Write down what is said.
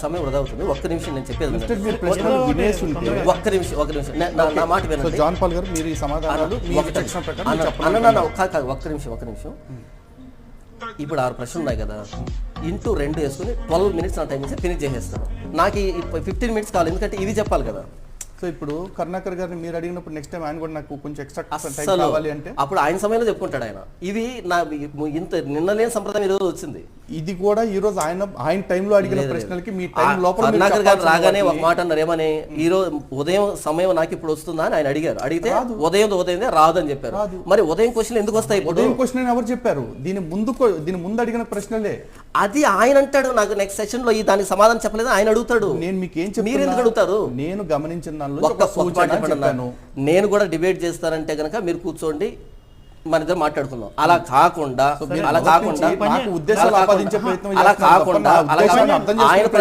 సమయం వృధా అవుతుంది. ఒక్క నిమిషం నేను చెప్పేది మిస్టర్ మీరు ప్రశ్నలు వినేసి ఉంటే ఒక్క నిమిషం నా మాట సో వినండి. జాన్ పాల్ గారు మీరు ఈ సమాధానాలు మీ విచక్షణ ప్రకారం చెప్పండి. కాదు ఒక్క నిమిషం. ఇప్పుడు 6 ప్రశ్నలు ఉన్నాయి కదా, ఇంటూ 2 వేసుకుని 12 మినిట్స్ నా టైం ఇస్తే ఫినిష్ చేసేస్తాను. నాకు ఈ 15 మినిట్స్ కావాలి, ఎందుకంటే ఇది చెప్పాలి కదా. సో ఇప్పుడు కరుణాకర్ గారిని మీరు అడిగినప్పుడు నెక్స్ట్ టైం ఆయన కూడా నాకు కొంచెం ఎక్స్ట్రా టైం అస్సలు కావాలి అంటే అప్పుడు ఆయన సమయంలో చెప్పుకుంటాడు ఆయన. ఇది నా ఇంత నిన్న లేని సంప్రదాయం ఈరోజు వచ్చింది. ఇది కూడా ఈ రోజు ఆయన టైంలో అడిగిన ప్రశ్నలకి మీ టైం లోపల మీరు కరుణాకర్ గారు చెప్పాల్సిన రాగానే ఒక వాటిని- మాట అన్నారు, ఏమని ఈ రోజు ఉదయం సమయం నాకు ఇప్పుడు వస్తుందా అని ఆయన అడిగారు. అడిగితే ఉదయం రాదని చెప్పారు. మరి ఉదయం క్వశ్చన్ ఎందుకు వస్తాయి ఇప్పుడు? ఉదయం క్వశ్చన్ ఎవరు చెప్పారు? దీని ముందు అడిగిన ప్రశ్నలే అది ఆయన అంటాడు. నాకు నెక్స్ట్ సెషన్ లో ఈ దానికి సమాధానం చెప్పలేదు ఆయన అడుగుతాడు. నేను మీకు ఏం మీరు ఎందుకు అడుగుతారు? నేను గమనించిన దానిలో ఒక్క సూచన చెప్పండి. చెప్పాను. నేను కూడా డిబేట్ చేస్తానంటే గనక మీరు కూర్చోండి, మన ఇద్దరు మాట్లాడుకుందాం. అలా కాకుండా నాకు ఉద్దేశాలు ఆపాదించే ప్రయత్నం అలా చేస్తున్నారు తప్ప కాకుండా నా ఉద్దేశాన్ని అర్థం ఆయన చేసుకునే